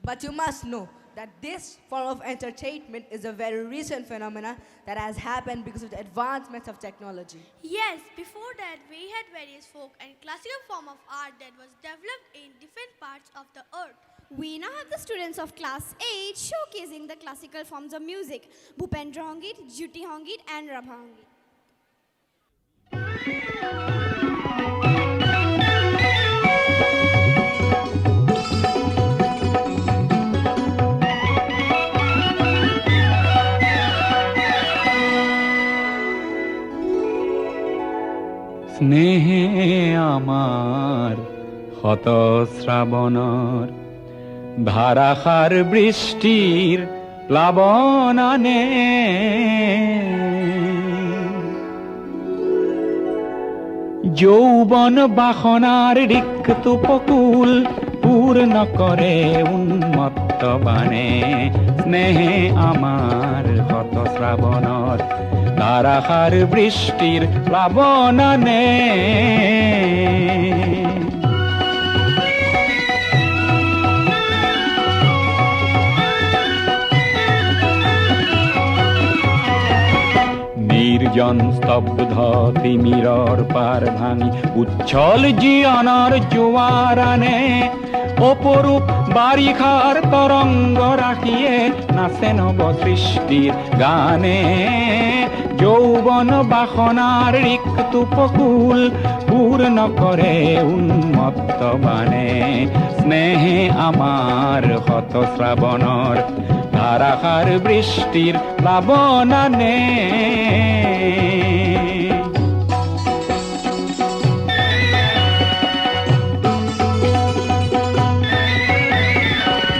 But you must know that this form of entertainment is a very recent phenomenon that has happened because of the advancements of technology. Yes, before that we had various folk and classical form of art that was developed in different parts of the earth. We now have the students of class 8 showcasing the classical forms of music, Bhupendra Hongit, Jyoti Hongit and Rabha Hongit. স্নেহে আমার হত শ্রাবণর ধারাসার বৃষ্টির প্লাবনানে যৌবন বাসনার রিক্ত উপকূল পূর্ণ করে উন্মত্ত বানে স্নেহে আমার হত শ্রাবণর ধারাসার বৃষ্টির প্লাবনানে নির্জন স্তব্ধ তিমিরর পার ভাঙি উচ্ছল জীবনের জোয়ারানে অপরূপ বারিখার তরঙ্গ রাখিয়ে নাচে নব সৃষ্টির গানে যৌবন বাসনার রিক্ত উপকূল পূর্ণ করে উন্মত্ত বানে স্নেহে আমার হত শ্রাবণর ধারাসার বৃষ্টির প্লাবনানে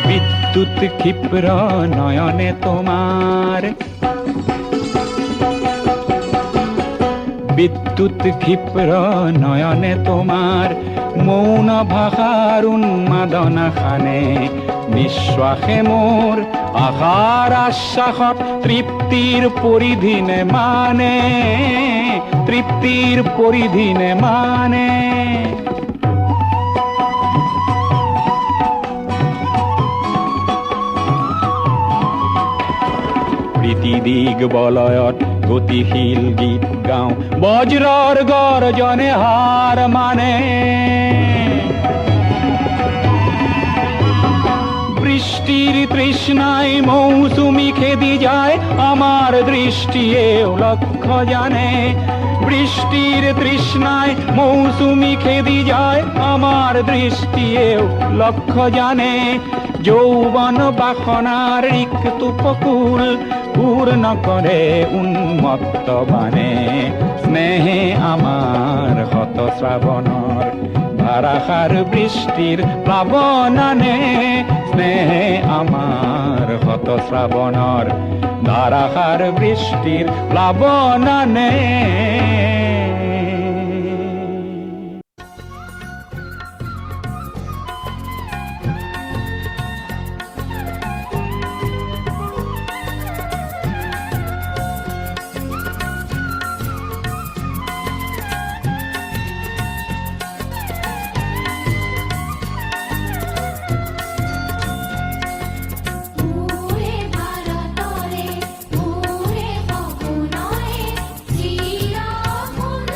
বিদ্যুৎ ক্ষিপ্র নয়নে তোমার বিদ্যুৎ ক্ষিপ্র নয়নে তোমার মৌন ভাষার উন্মাদনা খানে নিঃশ্বাসে মোর আশার আশ্বাসত তৃপ্তির পরিধিনে মানে তৃপ্তির পরিধিনে মানে প্রীতিদিগ বলয়ত গতিশীল গীত গাও বজ্রর গর্জনে হার মানে বৃষ্টির তৃষ্ণায় মৌসুমি খেদি যায় আমার দৃষ্টি এও লক্ষ্য জানে বৃষ্টির তৃষ্ণায় মৌসুমি খেদি যায় আমার দৃষ্টি এও লক্ষ্য জানে যৌবন বাসনার রিক্ত উপকূল পূর্ণ করে উন্মত্ত বানে স্নেহে আমার হত শ্রাবণর ধারাসার বৃষ্টির প্লাবনানে স্নেহে আমার হত শ্রাবণর ধারাসার বৃষ্টির প্লাবনানে মোরে ভারতরে মোরে ফগুনয়ে চির ফুল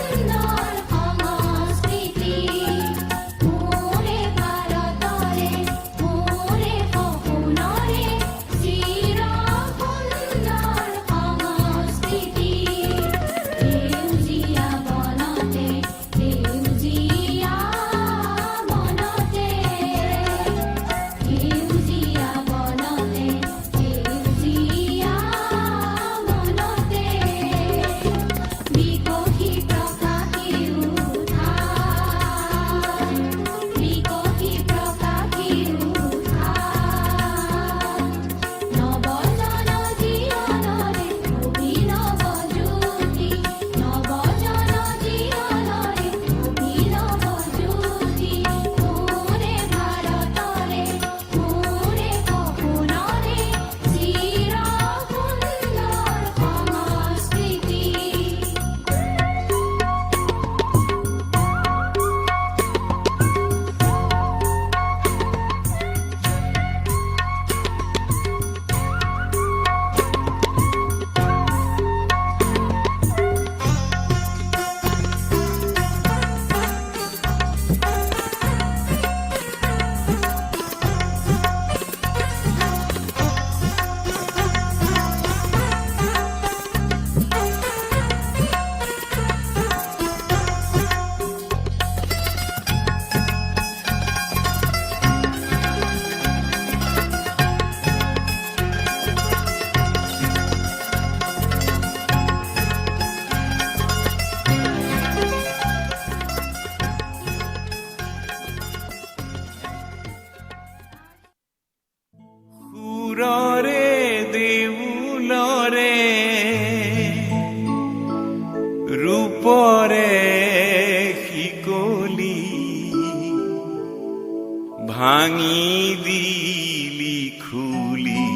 দিলি খুলি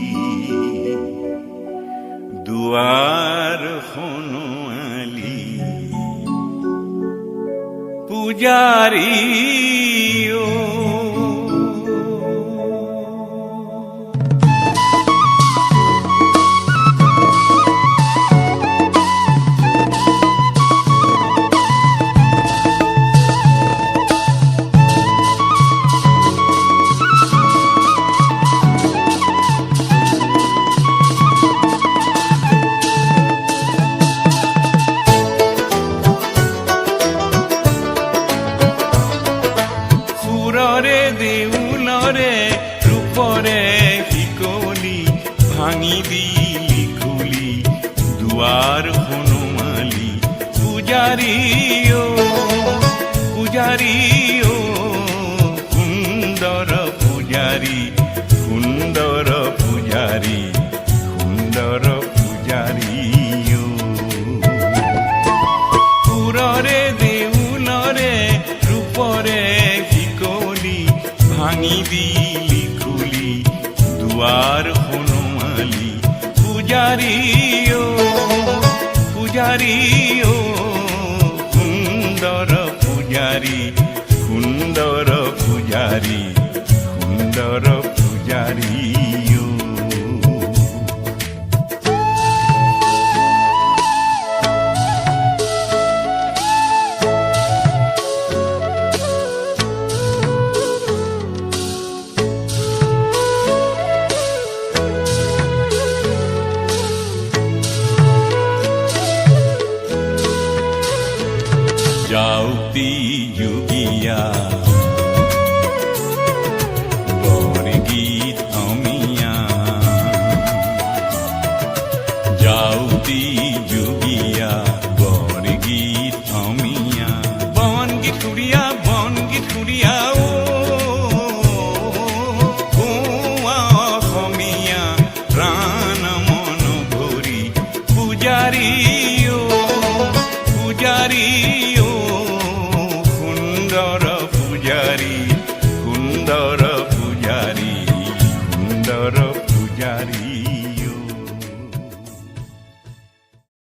দুয়ার খনোয়ালি পূজারি ও সুররে দেউলরে রূপরে শিকলি ভাঙি দিলি খুলি দুয়ার হনুমালি পূজারি ও পূজারি ও সুন্দর পূজারি সুন্দর পূজারি সুন্দর পূজারি ও সুররে দেউলরে রূপরে ভাঙি দিলি খুলি দুয়ার হনুমালি পূজারি ও পূজারি ও সুন্দর পূজারি সুন্দর পূজারি সুন্দর পূজারি